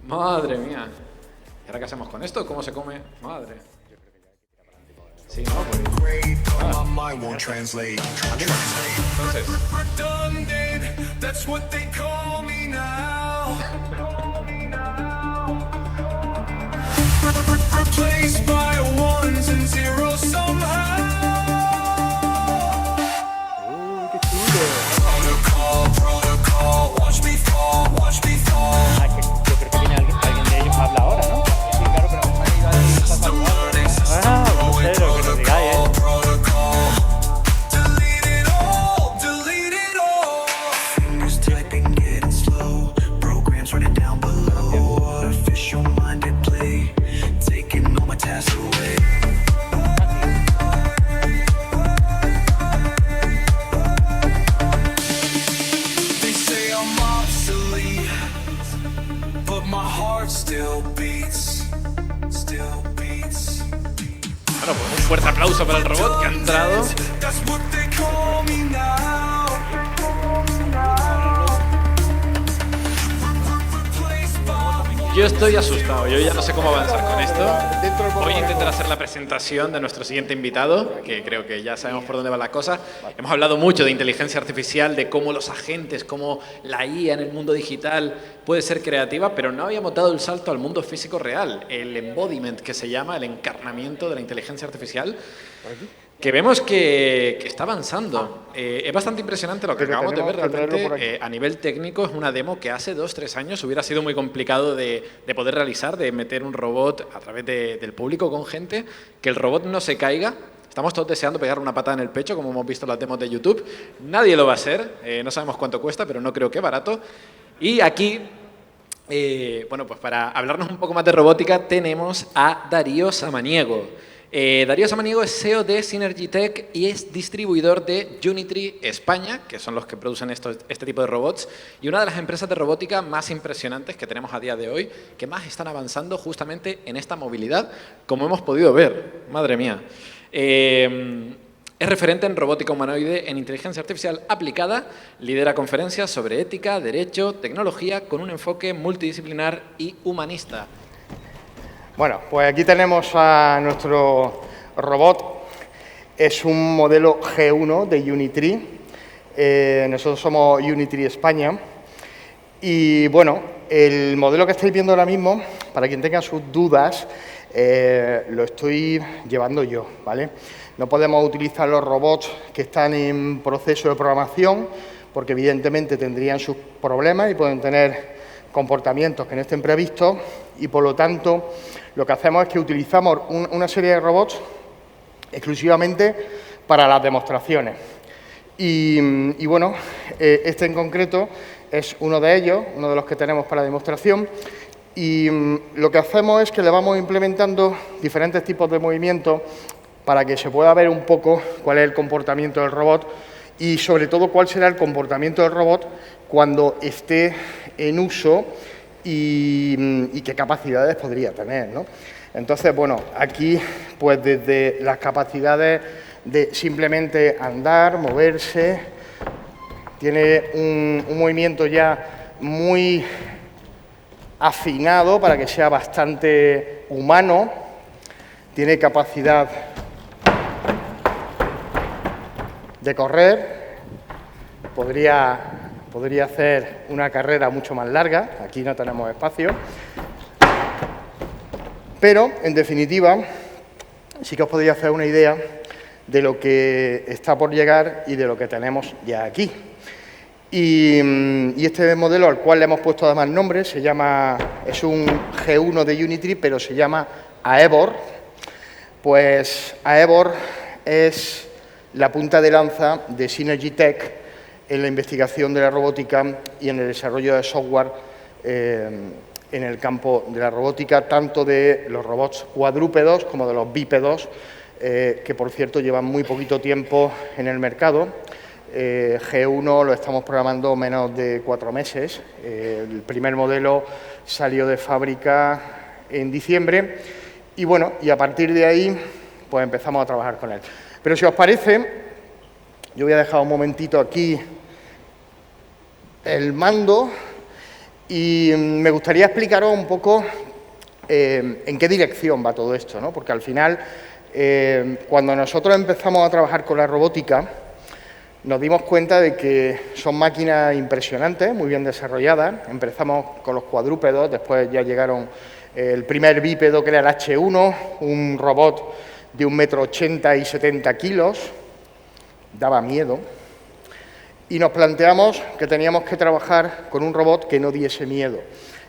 Madre mía. ¿Y ahora qué hacemos con esto? ¿Cómo se come? Madre. Sí, ¿no? Pues, qué chulo. Yo creo que viene alguien de ellos habla ahora, ¿no? Sí, claro, pero me han ido a saludar. Ah, no sé lo que nos digáis, ¿eh? Bueno, pues un fuerte aplauso para el robot que ha entrado. Yo estoy asustado, yo ya no sé cómo avanzar con esto. Voy a intentar hacer la presentación de nuestro siguiente invitado, que creo que ya sabemos por dónde va la cosa. Hemos hablado mucho de inteligencia artificial, de cómo los agentes, cómo la IA en el mundo digital puede ser creativa, pero no habíamos dado el salto al mundo físico real, el embodiment que se llama, el encarnamiento de la inteligencia artificial, que vemos que está avanzando. Es bastante impresionante lo que acabamos de ver. Realmente, a nivel técnico, es una demo que hace 2-3 años hubiera sido muy complicado de poder realizar, de meter un robot a través del público con gente, que el robot no se caiga. Estamos todos deseando pegar una patada en el pecho, como hemos visto en las demos de YouTube. Nadie lo va a hacer, no sabemos cuánto cuesta, pero no creo que barato. Y aquí, bueno, pues para hablarnos un poco más de robótica, tenemos a Darío Samaniego. Darío Samaniego es CEO de Synergy Tech y es distribuidor de Unitree España, que son los que producen este tipo de robots, y una de las empresas de robótica más impresionantes que tenemos a día de hoy, que más están avanzando justamente en esta movilidad, como hemos podido ver. Madre mía. Es referente en robótica humanoide en inteligencia artificial aplicada, lidera conferencias sobre ética, derecho, tecnología, con un enfoque multidisciplinar y humanista. Bueno, pues aquí tenemos a nuestro robot. Es un modelo G1 de Unitree. Nosotros somos Unitree España. Y bueno, el modelo que estáis viendo ahora mismo, para quien tenga sus dudas, lo estoy llevando yo, ¿vale? No podemos utilizar los robots que están en proceso de programación, porque evidentemente tendrían sus problemas y pueden tener comportamientos que no estén previstos, y por lo tanto lo que hacemos es que utilizamos una serie de robots exclusivamente para las demostraciones. Y bueno, este en concreto es uno de ellos, uno de los que tenemos para demostración, y lo que hacemos es que le vamos implementando diferentes tipos de movimientos para que se pueda ver un poco cuál es el comportamiento del robot y sobre todo cuál será el comportamiento del robot cuando esté en uso y qué capacidades podría tener, ¿no? Entonces, bueno, aquí pues desde las capacidades de simplemente andar, moverse, tiene un movimiento ya muy afinado para que sea bastante humano, tiene capacidad de correr, podría hacer una carrera mucho más larga, aquí no tenemos espacio, pero en definitiva sí que os podría hacer una idea de lo que está por llegar y de lo que tenemos ya aquí. Y este modelo, al cual le hemos puesto además nombre, es un G1 de Unitree, pero se llama Aevor. Pues Aevor es la punta de lanza de Synergy Tech en la investigación de la robótica y en el desarrollo de software en el campo de la robótica, tanto de los robots cuadrúpedos como de los bípedos, que por cierto llevan muy poquito tiempo en el mercado. G1 lo estamos programando menos de 4 meses. El primer modelo salió de fábrica en diciembre y bueno, y a partir de ahí pues empezamos a trabajar con él. Pero si os parece, yo voy a dejar un momentito aquí el mando Y me gustaría explicaros un poco en qué dirección va todo esto, ¿no? Porque al final, cuando nosotros empezamos a trabajar con la robótica, nos dimos cuenta de que son máquinas impresionantes, muy bien desarrolladas. Empezamos con los cuadrúpedos, después ya llegaron el primer bípedo, que era el H1, un robot de 1,80 m y 70 kilos, daba miedo. Y nos planteamos que teníamos que trabajar con un robot que no diese miedo.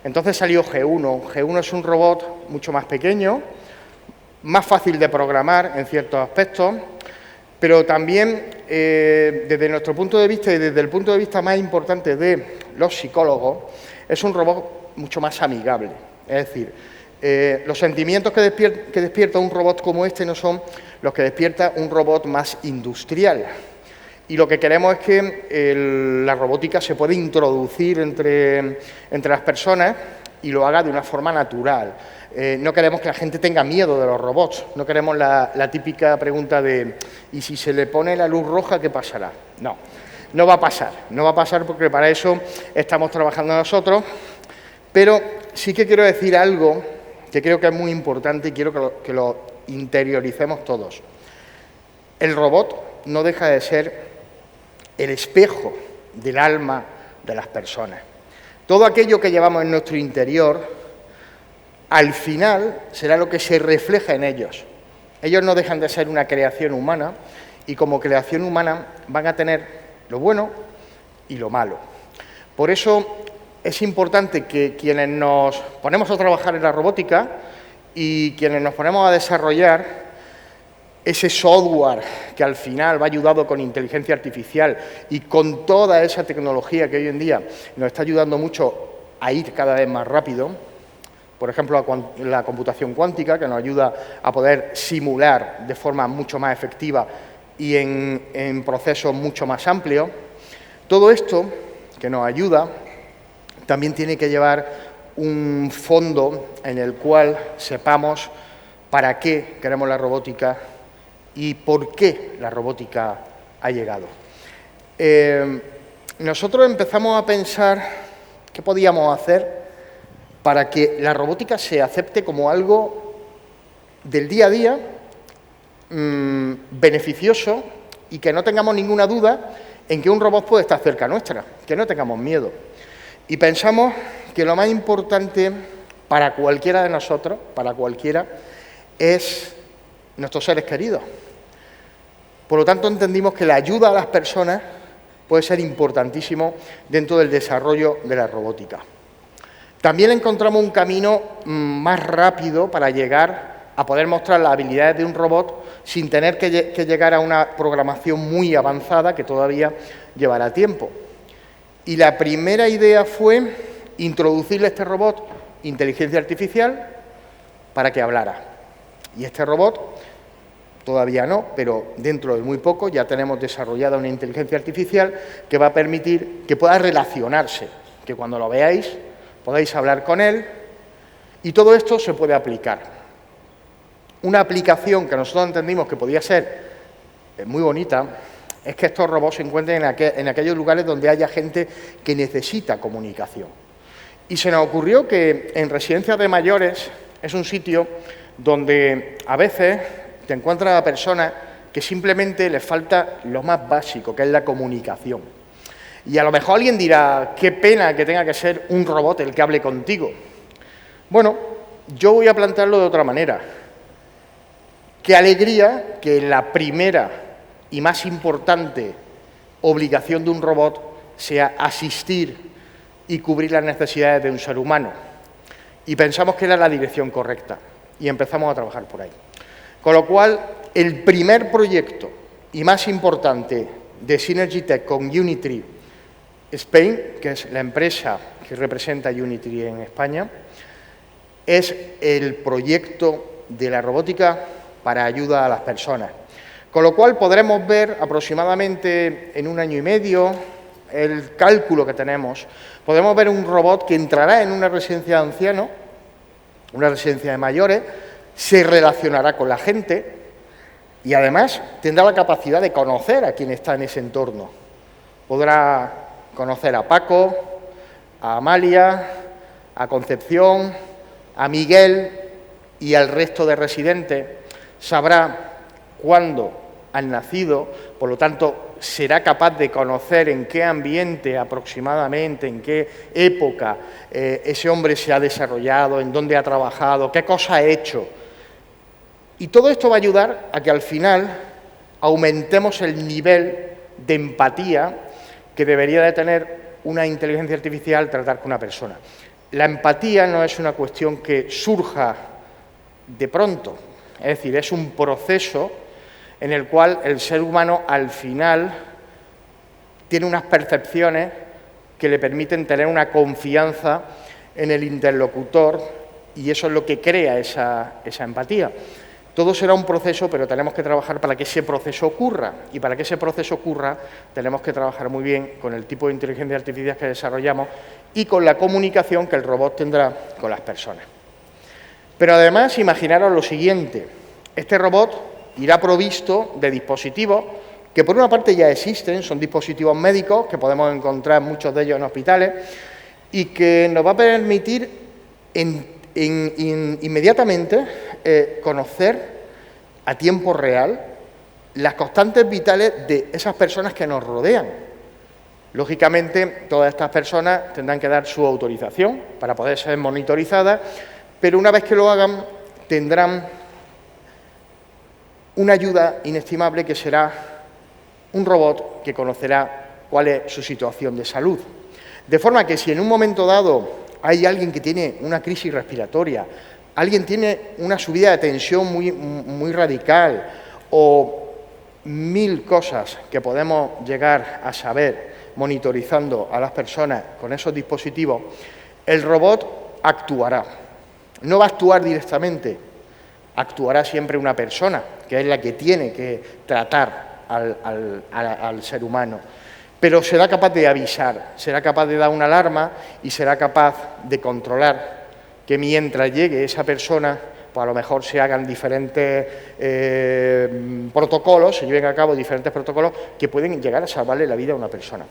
Entonces salió G1. G1 es un robot mucho más pequeño, más fácil de programar en ciertos aspectos, pero también, desde nuestro punto de vista y desde el punto de vista más importante de los psicólogos, es un robot mucho más amigable. Es decir, los sentimientos que despierta un robot como este no son los que despierta un robot más industrial. Y lo que queremos es que la robótica se pueda introducir entre las personas y lo haga de una forma natural. No queremos que la gente tenga miedo de los robots, no queremos la típica pregunta de ¿y si se le pone la luz roja, qué pasará? No, no va a pasar porque para eso estamos trabajando nosotros, pero sí que quiero decir algo que creo que es muy importante y quiero que lo interioricemos todos. El robot no deja de ser el espejo del alma de las personas. Todo aquello que llevamos en nuestro interior, al final, será lo que se refleja en ellos. Ellos no dejan de ser una creación humana y como creación humana van a tener lo bueno y lo malo. Por eso es importante que quienes nos ponemos a trabajar en la robótica y quienes nos ponemos a desarrollar ese software que al final va ayudado con inteligencia artificial y con toda esa tecnología que hoy en día nos está ayudando mucho a ir cada vez más rápido, por ejemplo, la computación cuántica, que nos ayuda a poder simular de forma mucho más efectiva y en procesos mucho más amplios. Todo esto que nos ayuda también tiene que llevar un fondo en el cual sepamos para qué queremos la robótica y por qué la robótica ha llegado. Nosotros empezamos a pensar qué podíamos hacer para que la robótica se acepte como algo del día a día, beneficioso y que no tengamos ninguna duda en que un robot puede estar cerca nuestra, que no tengamos miedo. Y pensamos que lo más importante para cualquiera de nosotros, para cualquiera, es nuestros seres queridos. Por lo tanto, entendimos que la ayuda a las personas puede ser importantísimo dentro del desarrollo de la robótica. También encontramos un camino más rápido para llegar a poder mostrar las habilidades de un robot sin tener que llegar a una programación muy avanzada que todavía llevará tiempo. Y la primera idea fue introducirle a este robot inteligencia artificial para que hablara. Y este robot todavía no, pero dentro de muy poco ya tenemos desarrollada una inteligencia artificial que va a permitir que pueda relacionarse, que cuando lo veáis podáis hablar con él y todo esto se puede aplicar. Una aplicación que nosotros entendimos que podía ser muy bonita es que estos robots se encuentren en aquellos lugares donde haya gente que necesita comunicación. Y se nos ocurrió que en residencias de mayores es un sitio donde a veces te encuentras a personas que simplemente les falta lo más básico, que es la comunicación. Y a lo mejor alguien dirá, qué pena que tenga que ser un robot el que hable contigo. Bueno, yo voy a plantearlo de otra manera. Qué alegría que la primera y más importante obligación de un robot sea asistir y cubrir las necesidades de un ser humano. Y pensamos que era la dirección correcta y empezamos a trabajar por ahí. Con lo cual, el primer proyecto y más importante de Synergy Tech con Unitree Spain, que es la empresa que representa Unitree en España, es el proyecto de la robótica para ayuda a las personas. Con lo cual podremos ver aproximadamente en 1 año y medio el cálculo que tenemos. Podemos ver un robot que entrará en una residencia de ancianos, una residencia de mayores, se relacionará con la gente y además tendrá la capacidad de conocer a quien está en ese entorno. Podrá conocer a Paco, a Amalia, a Concepción, a Miguel y al resto de residentes, sabrá cuándo han nacido, por lo tanto, será capaz de conocer en qué ambiente aproximadamente, en qué época ese hombre se ha desarrollado, en dónde ha trabajado, qué cosa ha hecho. Y todo esto va a ayudar a que al final aumentemos el nivel de empatía que debería de tener una inteligencia artificial al tratar con una persona. La empatía no es una cuestión que surja de pronto, es decir, es un proceso en el cual el ser humano al final tiene unas percepciones que le permiten tener una confianza en el interlocutor y eso es lo que crea esa empatía. Todo será un proceso, pero tenemos que trabajar para que ese proceso ocurra. Y para que ese proceso ocurra, tenemos que trabajar muy bien con el tipo de inteligencia artificial que desarrollamos y con la comunicación que el robot tendrá con las personas. Pero además, imaginaros lo siguiente. Este robot irá provisto de dispositivos que por una parte ya existen, son dispositivos médicos que podemos encontrar muchos de ellos en hospitales y que nos va a permitir inmediatamente conocer a tiempo real las constantes vitales de esas personas que nos rodean. Lógicamente, todas estas personas tendrán que dar su autorización para poder ser monitorizadas, pero una vez que lo hagan, tendrán una ayuda inestimable que será un robot que conocerá cuál es su situación de salud. De forma que si en un momento dado hay alguien que tiene una crisis respiratoria, alguien tiene una subida de tensión muy radical o 1000 cosas que podemos llegar a saber monitorizando a las personas con esos dispositivos, el robot actuará. No va a actuar directamente, actuará siempre una persona, que es la que tiene que tratar al ser humano. Pero será capaz de avisar, será capaz de dar una alarma y será capaz de controlar que mientras llegue esa persona, pues a lo mejor se hagan diferentes protocolos, se lleven a cabo diferentes protocolos que pueden llegar a salvarle la vida a una persona.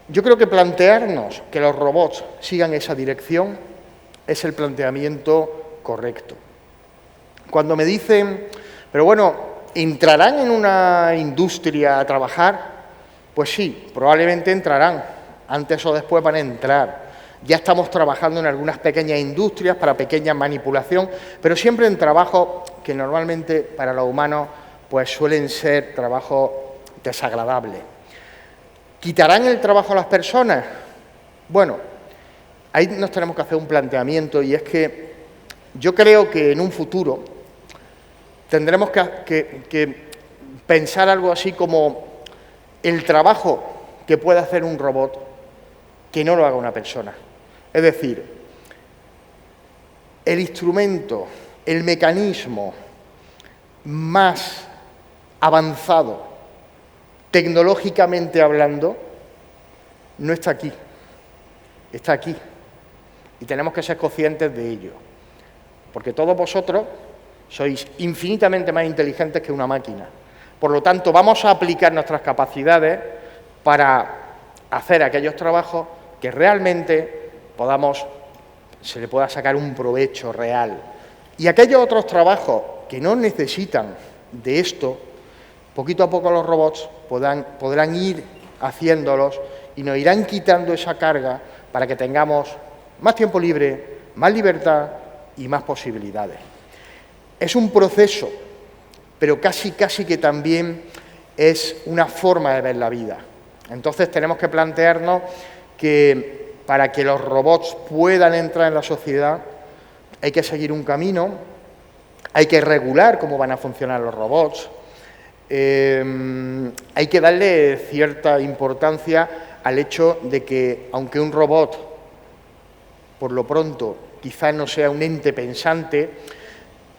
Yo creo que plantearnos que los robots sigan esa dirección es el planteamiento correcto. Cuando me dicen, pero bueno, ¿entrarán en una industria a trabajar? Pues sí, probablemente entrarán, antes o después van a entrar. Ya estamos trabajando en algunas pequeñas industrias para pequeña manipulación, pero siempre en trabajos que normalmente para los humanos pues suelen ser trabajos desagradables. ¿Quitarán el trabajo a las personas? Bueno, ahí nos tenemos que hacer un planteamiento y es que yo creo que en un futuro tendremos que pensar algo así como el trabajo que puede hacer un robot que no lo haga una persona. Es decir, el instrumento, el mecanismo más avanzado, tecnológicamente hablando, no está aquí, está aquí. Y tenemos que ser conscientes de ello. Porque todos vosotros sois infinitamente más inteligentes que una máquina. Por lo tanto, vamos a aplicar nuestras capacidades para hacer aquellos trabajos que realmente se le pueda sacar un provecho real. Y aquellos otros trabajos que no necesitan de esto, poquito a poco los robots podrán ir haciéndolos y nos irán quitando esa carga para que tengamos más tiempo libre, más libertad y más posibilidades. Es un proceso, pero casi que también es una forma de ver la vida. Entonces tenemos que plantearnos que para que los robots puedan entrar en la sociedad hay que seguir un camino, hay que regular cómo van a funcionar los robots, hay que darle cierta importancia al hecho de que, aunque un robot, por lo pronto, quizás no sea un ente pensante,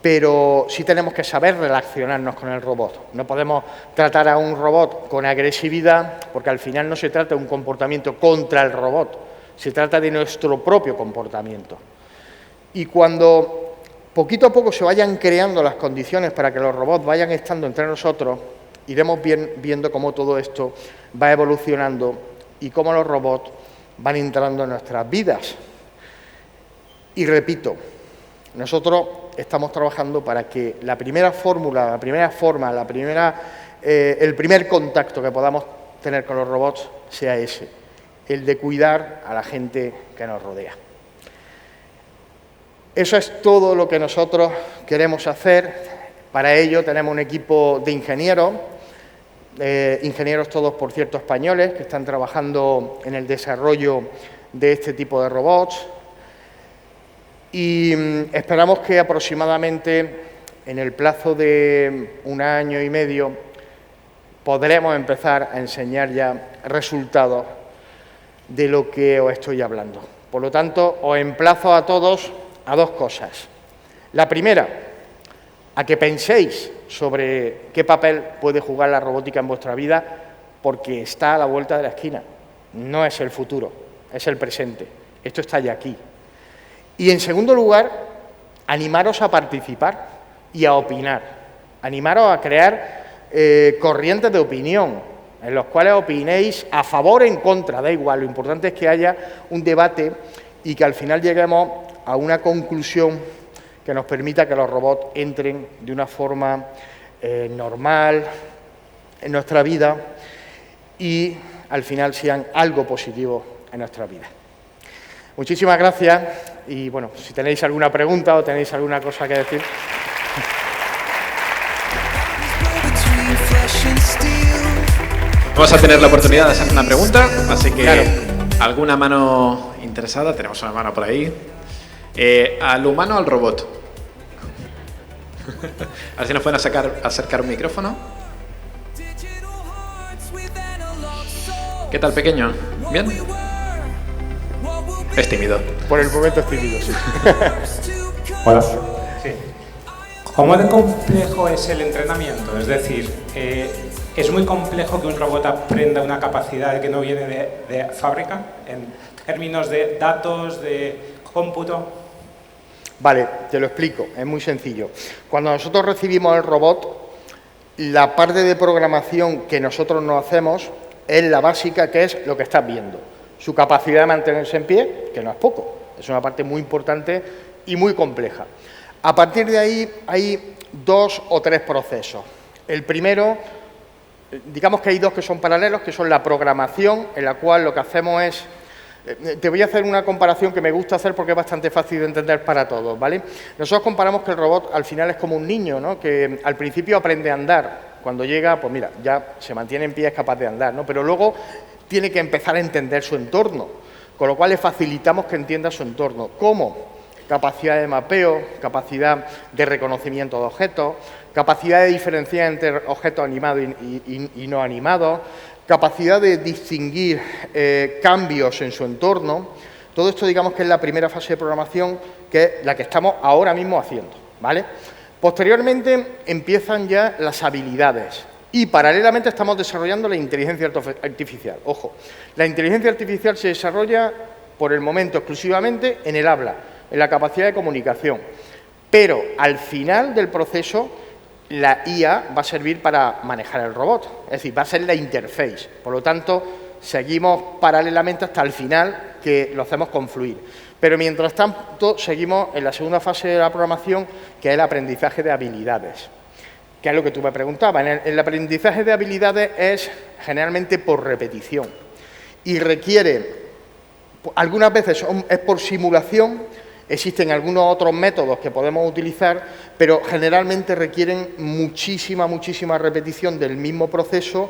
pero sí tenemos que saber relacionarnos con el robot. No podemos tratar a un robot con agresividad, porque al final no se trata de un comportamiento contra el robot, se trata de nuestro propio comportamiento. Y cuando poquito a poco se vayan creando las condiciones para que los robots vayan estando entre nosotros, iremos viendo cómo todo esto va evolucionando y cómo los robots van entrando en nuestras vidas. Y repito, nosotros estamos trabajando para que la primera fórmula, la primera forma, el primer contacto que podamos tener con los robots sea ese, el de cuidar a la gente que nos rodea. Eso es todo lo que nosotros queremos hacer. Para ello tenemos un equipo de ingenieros, ingenieros todos, por cierto, españoles, que están trabajando en el desarrollo de este tipo de robots. Y esperamos que aproximadamente en el plazo de 1 año y medio podremos empezar a enseñar ya resultados de lo que os estoy hablando. Por lo tanto, os emplazo a todos a 2 cosas. La primera, a que penséis sobre qué papel puede jugar la robótica en vuestra vida, porque está a la vuelta de la esquina. No es el futuro, es el presente. Esto está ya aquí. Y, en segundo lugar, animaros a participar y a opinar. Animaros a crear corrientes de opinión, en los cuales opinéis a favor o en contra, da igual. Lo importante es que haya un debate y que al final lleguemos a una conclusión que nos permita que los robots entren de una forma normal en nuestra vida y al final sean algo positivo en nuestra vida. Muchísimas gracias y, bueno, si tenéis alguna pregunta o tenéis alguna cosa que decir. Vamos a tener la oportunidad de hacer una pregunta, así que claro. ¿Alguna mano interesada? Tenemos una mano por ahí. ¿Al humano o al robot? A ver si nos pueden acercar un micrófono. ¿Qué tal, pequeño? ¿Bien? Es tímido. Por el momento es tímido, sí. Hola. Sí. ¿Cómo de complejo es el entrenamiento? Es decir, ¿es muy complejo que un robot aprenda una capacidad que no viene de fábrica en términos de datos, de cómputo? Vale, te lo explico, es muy sencillo. Cuando nosotros recibimos el robot, la parte de programación que nosotros no hacemos es la básica, que es lo que estás viendo. Su capacidad de mantenerse en pie, que no es poco, es una parte muy importante y muy compleja. A partir de ahí hay 2 o 3 procesos. El primero, digamos que hay 2 que son paralelos, que son la programación, en la cual lo que hacemos es... Te voy a hacer una comparación que me gusta hacer porque es bastante fácil de entender para todos, ¿vale? Nosotros comparamos que el robot al final es como un niño, ¿no? Que al principio aprende a andar. Cuando llega, pues mira, ya se mantiene en pie, es capaz de andar, ¿no? Pero luego tiene que empezar a entender su entorno, con lo cual le facilitamos que entienda su entorno. ¿Cómo? Capacidad de mapeo, capacidad de reconocimiento de objetos, capacidad de diferenciar entre objetos animados y no animados, capacidad de distinguir cambios en su entorno. Todo esto, digamos, que es la primera fase de programación, que es la que estamos ahora mismo haciendo, ¿vale? Posteriormente empiezan ya las habilidades y paralelamente estamos desarrollando la inteligencia artificial. Ojo, la inteligencia artificial se desarrolla por el momento exclusivamente en el habla, en la capacidad de comunicación, pero al final del proceso la IA va a servir para manejar el robot, es decir, va a ser la interface. Por lo tanto, seguimos paralelamente hasta el final, que lo hacemos confluir. Pero mientras tanto, seguimos en la segunda fase de la programación, que es el aprendizaje de habilidades, que es lo que tú me preguntabas. El aprendizaje de habilidades es generalmente por repetición y requiere, algunas veces es por simulación. Existen algunos otros métodos que podemos utilizar, pero generalmente requieren muchísima repetición del mismo proceso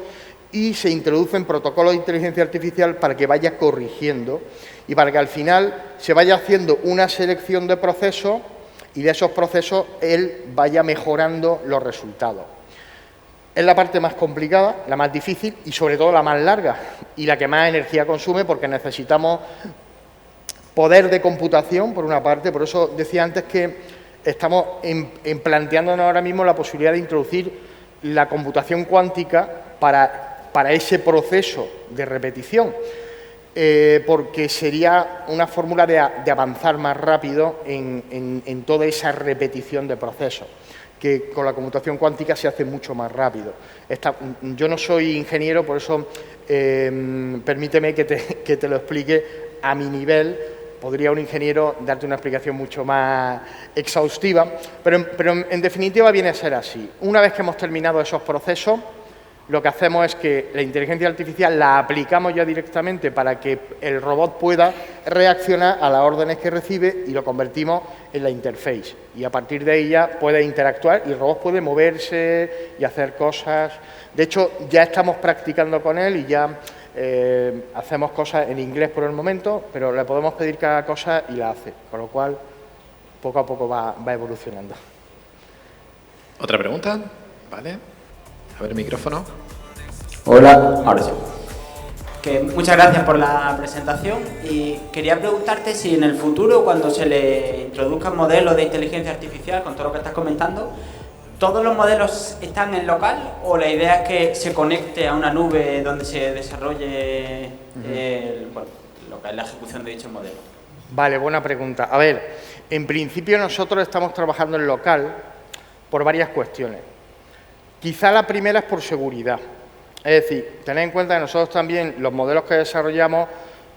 y se introducen protocolos de inteligencia artificial para que vaya corrigiendo y para que al final se vaya haciendo una selección de procesos y de esos procesos él vaya mejorando los resultados. Es la parte más complicada, la más difícil y sobre todo la más larga y la que más energía consume, porque necesitamos poder de computación, por una parte. Por eso decía antes que estamos planteándonos ahora mismo la posibilidad de introducir la computación cuántica para ese proceso de repetición, porque sería una fórmula de avanzar más rápido en toda esa repetición de procesos. que con la computación cuántica se hace mucho más rápido. Yo no soy ingeniero, por eso permíteme que te lo explique a mi nivel. Podría un ingeniero darte una explicación mucho más exhaustiva, pero en definitiva viene a ser así. Una vez que hemos terminado esos procesos, lo que hacemos es que la inteligencia artificial la aplicamos ya directamente para que el robot pueda reaccionar a las órdenes que recibe y lo convertimos en la interface. Y a partir de ahí ya puede interactuar y el robot puede moverse y hacer cosas. De hecho, ya estamos practicando con él y ya hacemos cosas en inglés por el momento, pero le podemos pedir cada cosa y la hace. Con lo cual, poco a poco va evolucionando. ¿Otra pregunta? Vale. A ver el micrófono. Hola, ahora sí. Muchas gracias por la presentación y quería preguntarte si en el futuro, cuando se le introduzcan modelos de inteligencia artificial, con todo lo que estás comentando, ¿todos los modelos están en local o la idea es que se conecte a una nube donde se desarrolle lo que es la ejecución de dicho modelo? Vale, buena pregunta. A ver, en principio nosotros estamos trabajando en local por varias cuestiones. Quizá la primera es por seguridad. Es decir, tened en cuenta que nosotros también los modelos que desarrollamos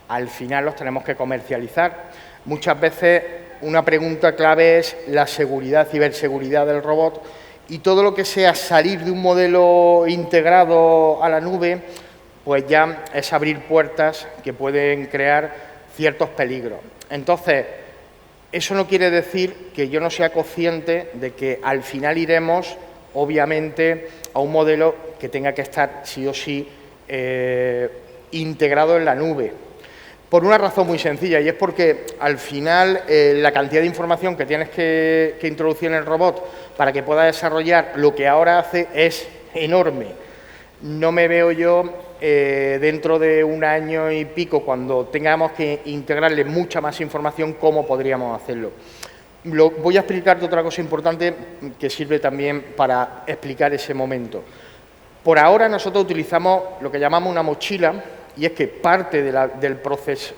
al final los tenemos que comercializar. Muchas veces una pregunta clave es la seguridad, ciberseguridad del robot, y todo lo que sea salir de un modelo integrado a la nube, pues ya es abrir puertas que pueden crear ciertos peligros. Entonces, eso no quiere decir que yo no sea consciente de que al final iremos, obviamente, a un modelo que tenga que estar sí o sí integrado en la nube. Por una razón muy sencilla, y es porque al final la cantidad de información que tienes que introducir en el robot para que pueda desarrollar lo que ahora hace es enorme. No me veo yo dentro de un año y pico, cuando tengamos que integrarle mucha más información, cómo podríamos hacerlo. Voy a explicarte otra cosa importante que sirve también para explicar ese momento. Por ahora nosotros utilizamos lo que llamamos una mochila, y es que parte del proceso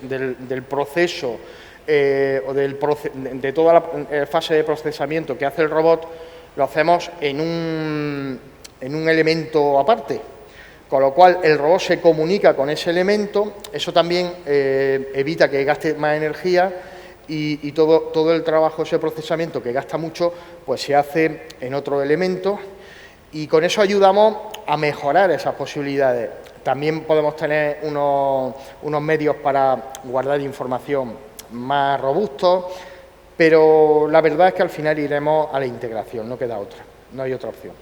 de toda la fase de procesamiento que hace el robot, lo hacemos en un elemento aparte, con lo cual el robot se comunica con ese elemento. Eso también evita que gaste más energía y todo el trabajo, ese procesamiento que gasta mucho, pues se hace en otro elemento, y con eso ayudamos a mejorar esas posibilidades. También podemos tener unos medios para guardar información más robustos, pero la verdad es que al final iremos a la integración, no queda otra, no hay otra opción.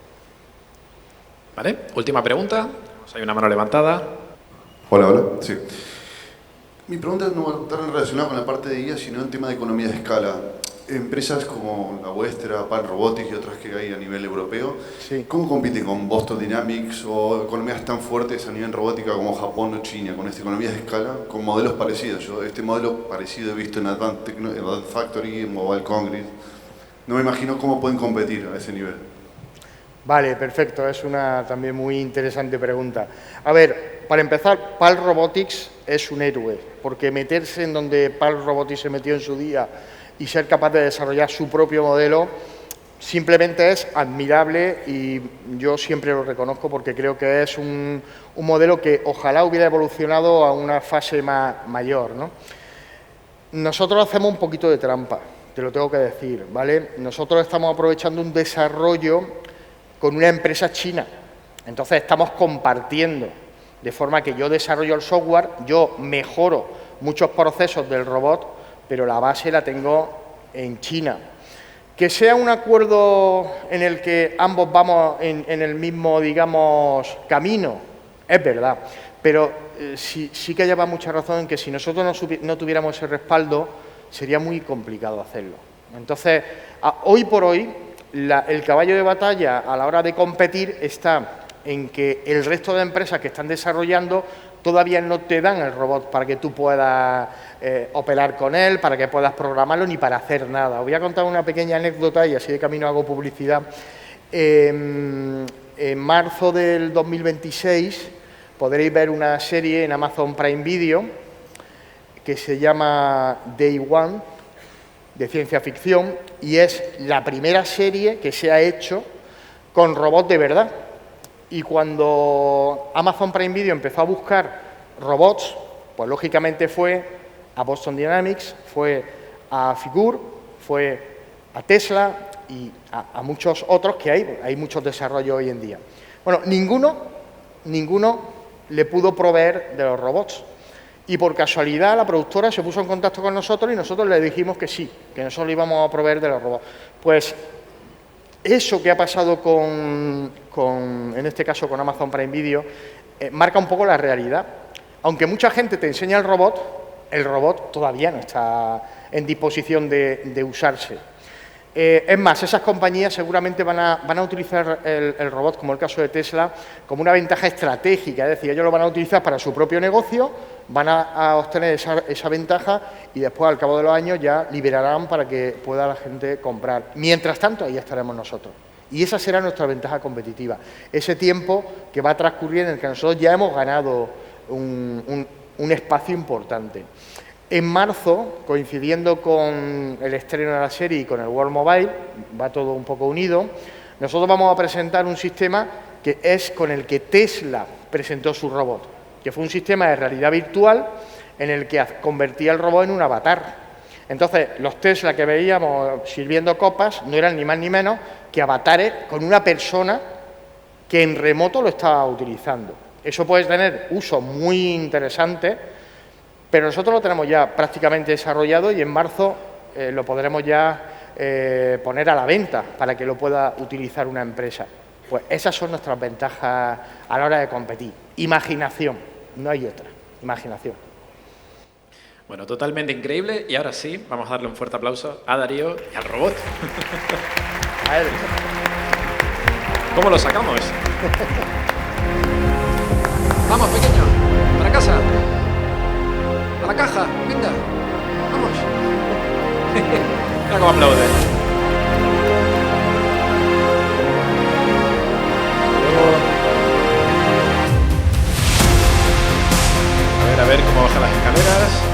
Vale, última pregunta. Hay una mano levantada. Hola, sí. Mi pregunta no va a estar relacionada con la parte de IA, sino en tema de economía de escala. Empresas como la vuestra, PAL Robotics y otras que hay a nivel europeo, sí, ¿cómo compiten con Boston Dynamics o economías tan fuertes a nivel robótica como Japón o China, con esta economía de escala, con modelos parecidos? Yo este modelo parecido he visto en Advanced Factory, en Mobile Congress. No me imagino cómo pueden competir a ese nivel. Vale, perfecto. Es una también muy interesante pregunta. A ver, para empezar, PAL Robotics es un héroe, porque meterse en donde PAL Robotics se metió en su día y ser capaz de desarrollar su propio modelo simplemente es admirable, y yo siempre lo reconozco porque creo que es un modelo que ojalá hubiera evolucionado a una fase mayor, ¿no? Nosotros hacemos un poquito de trampa, te lo tengo que decir, ¿vale? Nosotros estamos aprovechando un desarrollo con una empresa china, entonces estamos compartiendo, de forma que yo desarrollo el software, yo mejoro muchos procesos del robot, pero la base la tengo en China. Que sea un acuerdo en el que ambos vamos en el mismo, digamos, camino, es verdad, pero sí que lleva mucha razón en que si nosotros no tuviéramos ese respaldo, sería muy complicado hacerlo. Entonces, hoy por hoy, el caballo de batalla a la hora de competir está en que el resto de empresas que están desarrollando todavía no te dan el robot para que tú puedas operar con él, para que puedas programarlo, ni para hacer nada. Os voy a contar una pequeña anécdota y así de camino hago publicidad. En marzo del 2026 podréis ver una serie en Amazon Prime Video que se llama Day One, de ciencia ficción y es la primera serie que se ha hecho con robots de verdad. Y cuando Amazon Prime Video empezó a buscar robots, pues lógicamente fue a Boston Dynamics, fue a Figure, fue a Tesla y a muchos otros que hay muchos desarrollos hoy en día. Bueno, ninguno le pudo proveer de los robots. Y por casualidad la productora se puso en contacto con nosotros y nosotros le dijimos que sí, que nosotros le íbamos a proveer de los robots. Pues eso que ha pasado en este caso con Amazon Prime Video, marca un poco la realidad. Aunque mucha gente te enseña el robot todavía no está en disposición de usarse. Es más, esas compañías seguramente van a utilizar el robot, como el caso de Tesla, como una ventaja estratégica. Es decir, ellos lo van a utilizar para su propio negocio, van a obtener esa ventaja y después, al cabo de los años, ya liberarán para que pueda la gente comprar. Mientras tanto, ahí estaremos nosotros. Y esa será nuestra ventaja competitiva. Ese tiempo que va a transcurrir en el que nosotros ya hemos ganado un espacio importante. En marzo, coincidiendo con el estreno de la serie y con el World Mobile, va todo un poco unido, nosotros vamos a presentar un sistema que es con el que Tesla presentó su robot, que fue un sistema de realidad virtual en el que convertía el robot en un avatar. Entonces, los Tesla que veíamos sirviendo copas no eran ni más ni menos que avatares con una persona que en remoto lo estaba utilizando. Eso puede tener usos muy interesantes, pero nosotros lo tenemos ya prácticamente desarrollado y en marzo lo podremos ya poner a la venta para que lo pueda utilizar una empresa. Pues esas son nuestras ventajas a la hora de competir. Imaginación, no hay otra, imaginación. Bueno, totalmente increíble y ahora sí, vamos a darle un fuerte aplauso a Darío y al robot. A él. ¿Cómo lo sacamos? Vamos, pequeño, para casa. A la caja, venga, vamos. Mira cómo aplaude. A ver cómo baja las escaleras.